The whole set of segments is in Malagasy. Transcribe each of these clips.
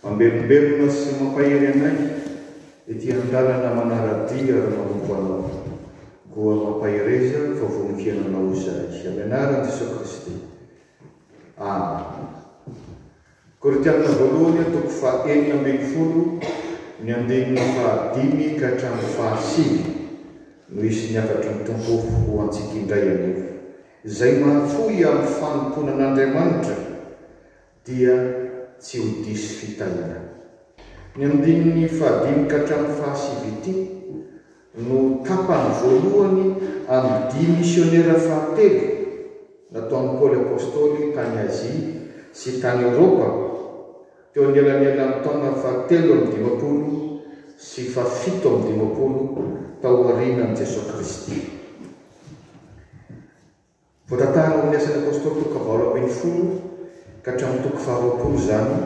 Mambelombelona sy mampahery anay ity andalana manaradia ary manompo anao koa mampahereza fa voninkiananao izay amin'ny anaran'i Jesosy Kristy. Amen. Korinthiana voalohany toko faha 9 ny andininy faha 5 ka hatramin'ny faha 9 no isy niakatry ny tompo ho antsika indray anivo. Izay mahafoy amin'ny fanomponan'Andriamanitra dia tsy ho diso fitahina. Ny andininy faha 5 ka hatramin'ny faha 7 ity no tapany voalohany amin'ny 10 misionera fahatelo nataon'i Paoly apôstôly tany Azia sy tany Eropa teo anelanelan'ny taona fahatelo amin'ny 50 sy fahafito amin'ny 50 tao aorianan'i Jesosy Kristy. Voatantara amin'ny asan'ny apôstôly toko faha 20 ka hatramin'ny toko faha 20 zany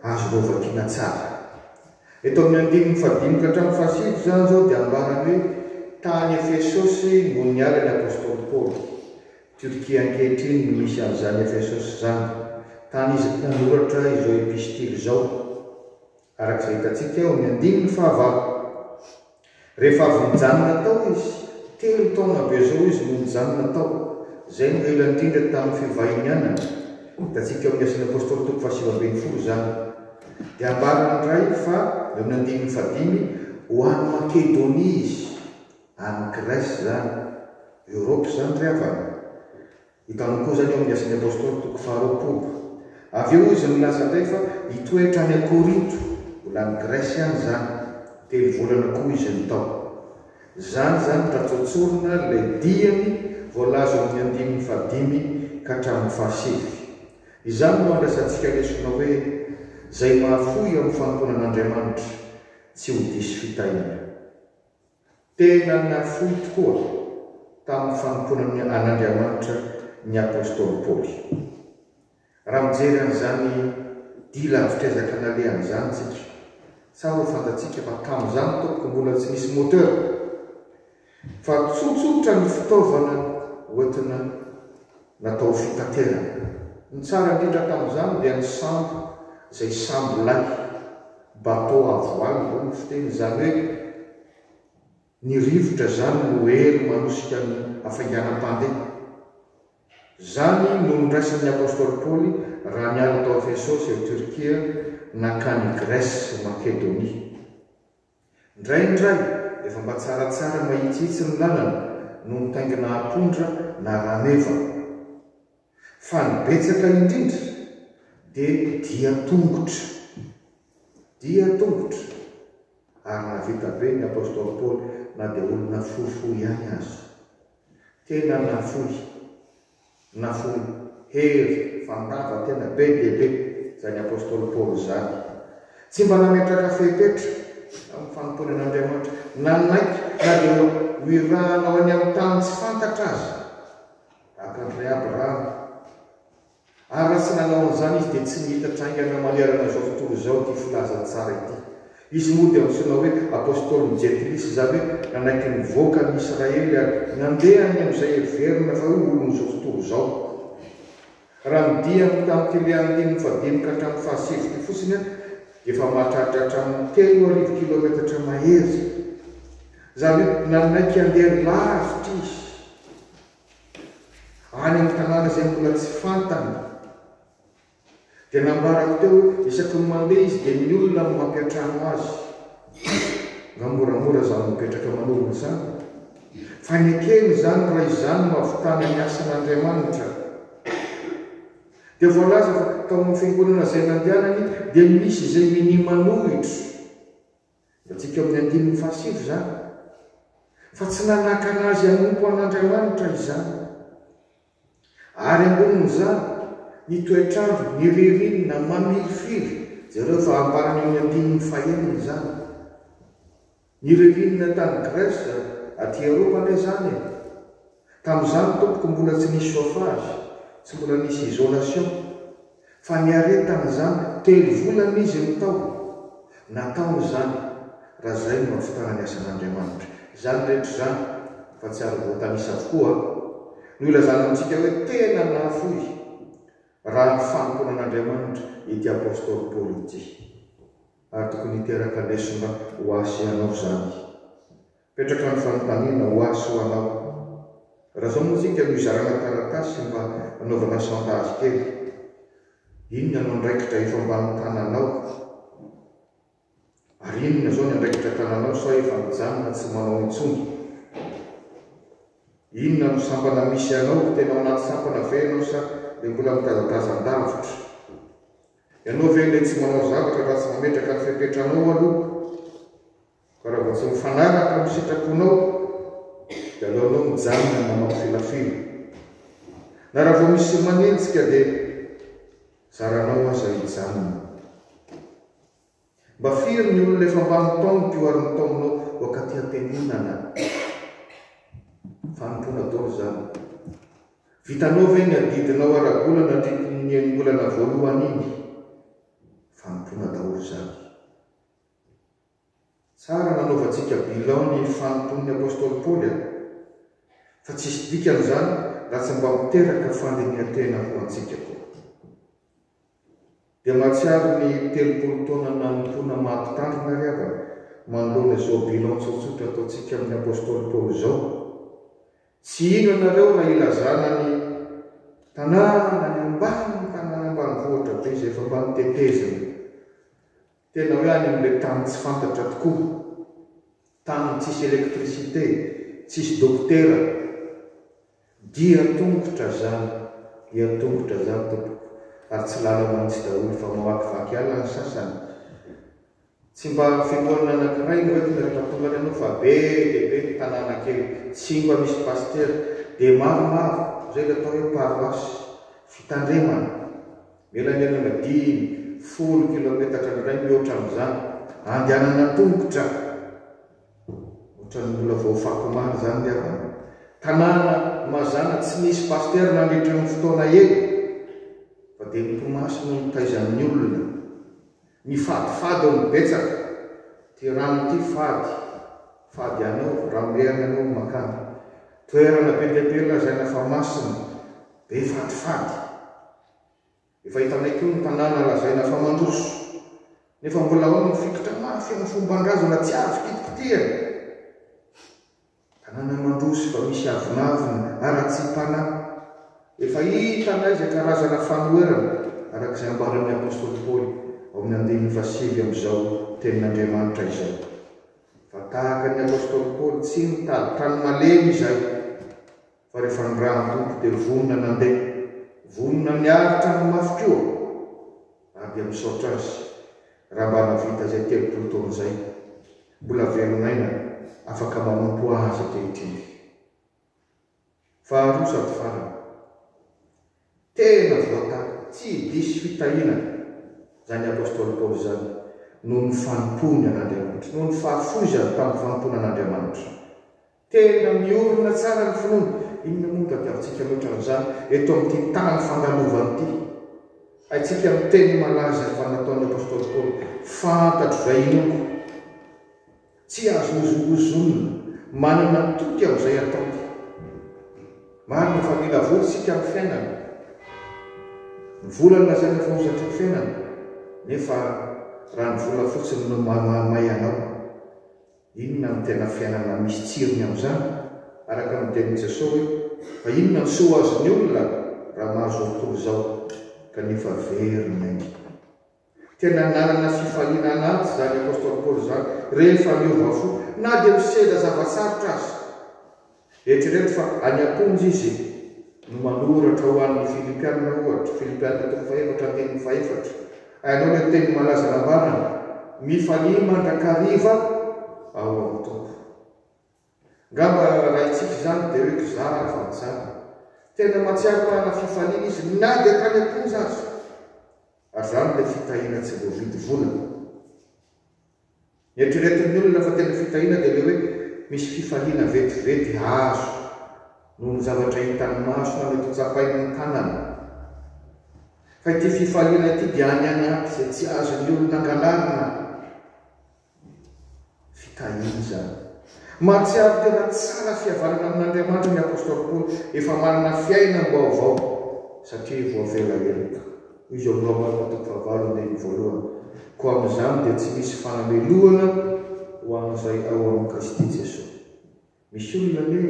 azo lovakiana tsara. Eto amin'ny andininy faha 5 ka hatramin'ny faha 7 zany zao dia ambarany hoe tany Efesosy no niala ny apôstôly Paoly. Turkia ankehitriny no misy an'izany Efesosy zany. Tany izy nanoratra izao epistily zao. Arak'izay hitantsika eo amin'ny andininy faha 9. Rehefa avy nijanona tao izy, 3 taona be zao izy no nijanona tao. Zay no ela indrindra tamin'ny fivahinianana. Hitantsika eo amin'ny asan'ny apôstôly toko faha 7 zany. Dia ambarana indray fa eo amin'ny andininy faha 5 ho any Makedonia izy, any Grèce zany, Eropa zany ry havana. Hitanao koa zany eo amin'ny asan'ny apôstôly toko faha 20. Avy eo izy milaza indray fa hitoetra any Korinto, mbola any Grèce any zany, 3 volana koa izy nitao. Zany tratsotsorona ilay diany voalaza amin'ny andininy faha 5 ka hatramin'ny faha 7. Izany no andrasantsika lesona hoe zay mahafoy amin'ny fanomponan'Andriamanitra tsy ho diso fitahina. Tena nafoy tokoa tamin'ny fanomponan'Andriamanitra ny apôstôly Paoly. Raha mijery an'izany dila fitezaka nalehan'izany tsika, tsara ho fantatsika fa tamin'izany toko mbola tsy misy moteur, fa tsotsotra ny fitaovana hoentina natao fitaterana. Ny tsara indrindra tamin'izany dia ny sambo, izay sambo lay, bateau à voile zao ny fiteny, izany hoe ny rivotra zany no hery manosika ny hafainganam-pandeha. Zany no niraisan'ny apôstôly Paoly raha niala tao Efesosy eo Turkia nakany Grèce sy Makedonia. Indraindray efa mba tsaratsara mahitsitsy ny lalana no mitaingina apondra na rameva. Fa ny betsaka indrindra dia dia tongotra. Ary navita be ny apôstôly Paoly na dia olona fohifohy ihany azy. Tena nafoy hery fandava tena be dehibe zany apôstôly Paoly zany. Tsy mba nametraka fepetra amin'ny fanomponan'Andriamanitra, nanaiky na dia hoirahanao any amin'ny tany tsy fantatra azy, akandray Abrahama. Ary tsy nanao an'izany izy dia tsy nihitatra aingana manerana zao tontolo zao ty filaza tsara ity. Izy moa dia mitsoina hoe apôstôly Jetlis, zany hoe nanaiky nivoaka ny Israely ary nandeha any amin'izay heverina fa hoe olony zao tontolo zao. Raha midia tamin'ity le andininy faha 5 ka hatramin'ny faha 7 fotsiny efa mahatratra hatramin'ny 3,000 kilometatra mahery. Zany hoe nanaiky handeha lavitra izy any amin'ny tanàna izay mbola tsy fantany. Dia nambarako teo isaky ny mandeha izy dia ny olona no mampiatrano azy. Nga moramora zany mipetraka manolona zany. Fa ny kely zany raha izany no ahavitana ny asan'Andriamanitra. Dia voalaza fa tao amin'ny fiangonana izay nandehanany dia misy izay minimanohitra. Antsika amin'ny andininy faha 7 zany. Fa tsy nanaka anazy hanompo an'Andriamanitra izany. Ary ambonin'izany ny toetrandro, ny ririnina mamirifiry, zareo fa ambarany amin'ny andininy faha 9 zany. Ny ririnina tany Grèce aty Eropa ndray zany. Tamin'izany tompoko mbola tsy nisy chauffage, tsy mbola nisy isolation, fa ny aretan'izany 3 volana izy mitao. Natao zany raha zay no mahavitana ny asan'Andriamanitra. Zany rehetra zany fa tsy ary voatanisa avokoa. No ilazana amintsika hoe tena nahafoy raha ny fanomponan'Andriamanitra ity apôstôly Paoly ity. ary tokony hiteraka lesona ho asy anao zany. Petraka ny fanontaniana ho asy ho anao. Raha zao moa tsika no izarana taratasy mba anaovana sondage kely. Inona no andraikitra efa ambany tananao? Ary inona zao ny andraikitra tananao sa efa mijanona tsy manao intsony? Inona no sampana misy anao tena anaty sampana ve ianao sa dia mbola mitazatazan-davitra? Ianao ve ilay tsy manao zavatra raha tsy mametraka ny fiampetranao aloha? Fa raha vao tsy mifanaraka amin'ny sitraponao dia aleonao mijanona manao filafilo. Na raha vao misy manenjika dia zaranao aza hijanona. Mba firy ny olona efa ambany taona pioarin'ny taonao wakati ampianonana. Fanompona daholo zany. Vitanao ve ny adidinao ara-bolana nandritra ny volana voalohany iny? Fanompona daholo zany. Tsara nanaovantsika bilan ny fanompon'ny apôstôly Paoly, fa tsisy dikany zany raha tsy mba miteraka fandinihan-tena ho antsika koa. Dia mahatsiaro ny 30 taona nanompoana mampitandrina ry avana manoloana izao bilan tsotsotra ataontsika amin'ny apôstôly Paoly zao. Tsy ino anareo raha ilazana ny tanàna ny tanàna ambanivohitra be izay efa mba nitetezana. Tena hoe any amin'ilay tany tsy fantatra tokoa, tany tsisy elektricité, tsisy dokotera. Dia tongotra zany tompoko. Ary tsy lala manitsy daholo fa mavakivaky ala ny sasany. Tsy mba filoana anankiray no hoe miratapolana ianao fa be ny tanàna kely, tsy mba misy paster dia maromaro zay le atao hoe paroasy fitandremana. Melanelana 10 kilometatra indray mihoatra amin'izany andehanana tongotra. Ohatran'ny mbola vao fakomary zany dia tanàna mazana tsy misy paster nandritra ny fotoana eny. Fa dia ny tomasy no mitaizan'ny olona. Ny fadifady ao mibetsaka. Ty rano ty fady anao, ramerina anao makany. Toerana be dia be lazaina fa masina, be fadifady. Efa hitanay koa ny tanàna lazaina fa mandroso. Nefa mbola ao ny fikitra mafy amin'ny fomban-drazana tsy azo kitikitihana. Tanàna mandroso fa misy avinavina ara-tsipana. Efa hitanay izay karazana fanoerana arak'izay ambaran'ny apôstôly Paoly ao amin'ny 2 amin'izao tenin'Andriamanitra izao. Fa tahaka ny apôstôly Paoly tsy mitady tany malemy izay, fa rehefa ny rano dia vonona nandeha, vonona niaritra ny mafy koa, ary dia misaotra azy raha mba navita izay 30 taona izay. Mbola velonaina afaka manompo azy ankehitriny. Faharoa sady farany. Tena voataka, tsy disy fitahina zany apôstôly Paoly zany noho ny fanompony an'Andriamanitra, noho ny fahafozany tamin'ny fanompona an'Andriamanitra. Tena miorina tsara ny finoana. Inona moa tadiavintsika loatra n'izany eto amin'ity tany fandalovana ity. Haitsika amin'ny teny malaza fa nataon'ny apôstôly Paoly, fantatro izay inoko. Tsy azo ozongozonina, manana toky amin'izay ataony. Marina fa mila voly sika amin'ny fiainana. Ny volana zay efa ozatra ny fiainana, nefa raha ny vola fotsiny no mamay anao. Inona ny tena fiainana misy tsirony amin'izany? Araka ny tenin'i Jesosy hoe, fa inona ny soa azon'ny olona raha mahazo tontolo izao kanefa verina iny. Tena nanana fifaliana anaty zany apôstôly Paoly zany rehefa miova fo, na dia miseda zava-tsarotra azy. Eritrereto fa any am-ponjy izy no manoratra ho an'ny Filipianina ohatra, Filipianina 4:4. Hainao ilay teny malaza lambanana, mifalia mandrakariva ao amin'ny tompo. Ngamba raha itsika zany dia hoe kizara fa mitsara. Tena mahatsiaro ana fifaliana izy na dia tany am-ponjy azy. Ary zany ilay fitahina tsy voavidy volana. Eritreretin'ny olona fa tena fitahina dia le hoe misy fifaliana vetivety azo noho ny zavatra hitan'ny maso na mety hotsapainy ny tanana. Fa ity fifaliana ity dia any anaty izay tsy azon'ny olona angalarina. Fitahina zany. Mahatsiaro tena tsara fihavanana amin'Andriamanitra ny apôstôly Paoly, efa manana fiainam-baovao satria voavela erika. Izy ao amin'ny Roma 7:1. koa amin'izany dia tsy misy fanamelohana ho amin'izay ao amin'ny Kristy Jesosy. Misy olona hoe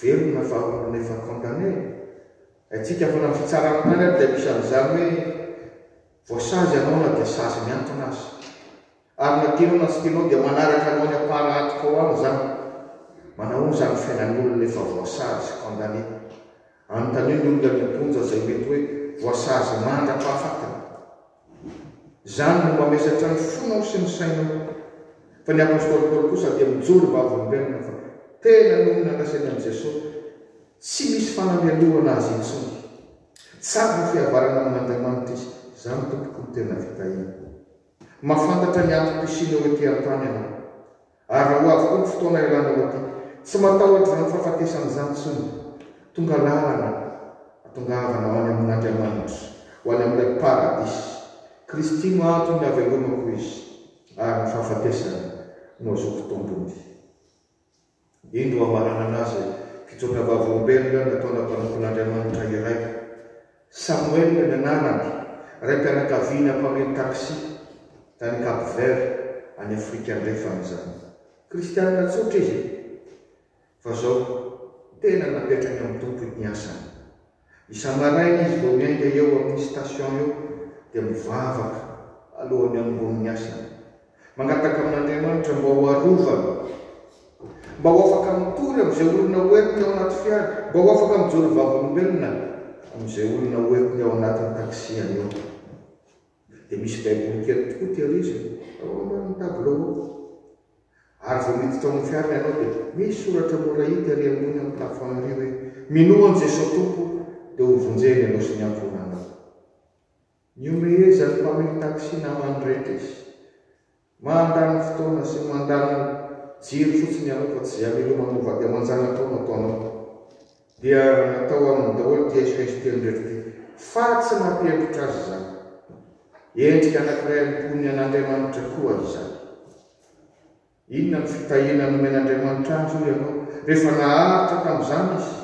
velona fa olona efa condamné. Atsika fa na fitsarana tany dia misy an'izany hoe voasazy anao na dia sazy miantona azy. Ary na tianao na tsy tianao dia manaraka anao ny aparatiko ao any zany. Manao zany fiainan'ny olona efa voasazy condamné. Anontany ny olona miponja izay mety hoe voasazy mandra-pahafatana. Zany no mamesatra ny fonao sy ny sainao. Fa ny apôstôly Paoly kosa dia mijoro vavolombelona fa tena noho ny andrasany an' Jesosy tsy misy fanamelohana azy intsony. Tsara ny fihavarana amin'Andriamanitra izy. Zany tompoko ny tena fitahina. Mahafantatra ny antom-pisiana hoe ty an-tany ianao. Ary raha ho avy koa ny fotoana ilana ho aty, tsy matahotra zany fahafatesan'izany intsony. Tonga lalana atongavana ho any amin'Andriamanitra, ho any amin'ilay paradisy. Kristy no antony avelomako izy, ary ny fahafatesana no azoko tombony. Indro amarana anazy fitsotra vavolombelona nataona mpanompon'Andriamanitra iray. Samuel ny anarany, ray mpianakaviana mpamely taksi tany Cap Vert any Afrika andrefana zany. Kristianina tsotra izy, fa zao tena napetrany amin'ny tompony ny asany. Isamaraina izy vao miainga eo amin'ny station eo dia mivavaka alohan'ny ambony asany. Mangataka amin'Andriamanitra mba ho arovana, mba ho afaka mitory amin'izay olona hoentiny ao anaty fiara, mba ho afaka mijoro vavolombelona amin'izay olona hoentiny ao anatin'ny taksiany eo. Dia misy baiboly kely tokoa ty ariziny ao amin'ny tableau. Ary vao miditra amin'ny fiarana ianao dia misy soratra mora hita ary ambony amin'ny plafond ary hoe minoan Jesosy tompo dia ho vonjeny ianao sy ny amponanao. Niomeheza ny mpamely taksi namany rehetra izy. Mandany fotoana sy mandany jiro fotsiny ianao fa tsy amelomano dia manjana tao nataonao. Dia natao amin'ny daholo ty SOS teny rehetra ty. Fa tsy mampiempotra azy zany. Endrika anankiray ampon'ny an'Andriamanitra koa izany. Inona ny fitahina nomen'Andriamanitra azy io ianao rehefa naharitra tamin'izany izy.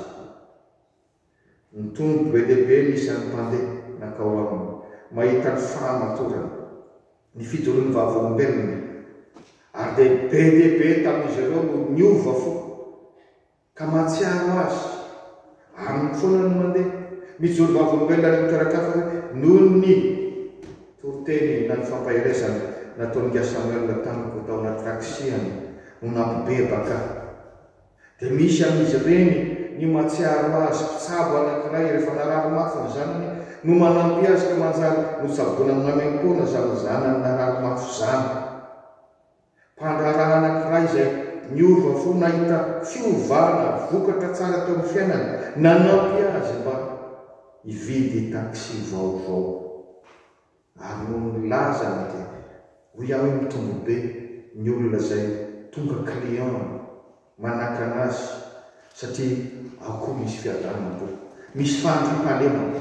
Ny tombo be dehibe nisy an'ny mpandeha nakao aminy, mahita ny fahamatorana, ny fijoroan'ny vavolombelona. Ary dia be dehibe tamin'izy ireo no niova fo ka mahatsiaro azy. Aminy foana no mandeha mijoro vavolombelona ny miterakafa noho ny toroteny na ny fampahirezana nataony Samuel tamiko tao anaty taksiany no nampibebaka. Dia misy amin'izy ireny ny mahatsiaro azy mpitsabo anankiray rehefa nararomafy ny zanany no manampy azy ka manjary no tsaboana amin'amem-pona zany zanany nararomafy zany. Mpandraraha anankiray izay niova fo nahita fiovana vokatra tsara teo amin'ny fiainany, nanampy azy mba hividy taksi vaovao. Ary no nilazany dia ho iaho mitombo be ny olona izay tonga client manaka anazy satria ao koa misy fiadanana koa, misy fandriam-pahalemana.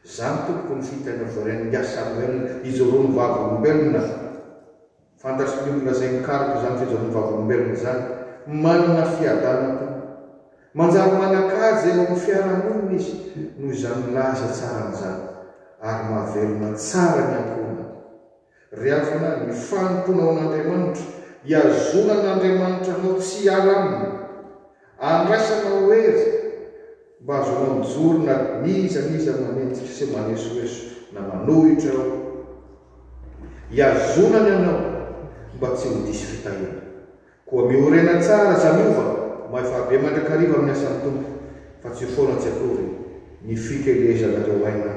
Zany tompoko ny fitaina voaren'ny Samuel ijoroany vavolombelona. Fantatry ny olona izay mikarika zany fijoroany vavolombelona zany manana fiadanana, manjary manakajy eo amin'ny fiarahamonina izy noho izany milaza tsara an'izany ary mahavelona tsara ny ampona. Rehefa ny fanontona ao an'Andriamanitra, hiazona an'Andriamanitra anao tsy hiala aminy, andraisanao hery mba azonao mijoro na niza manenjika sy manesoeso na manohitra ao. Hiazonany anao mba tsy ho disy fitahina. Koa miorena tsara zamiova maefa be mandrakariva amin'ny asan'ny tompo, fa tsy foana tsy akory ny fikelezana reo aina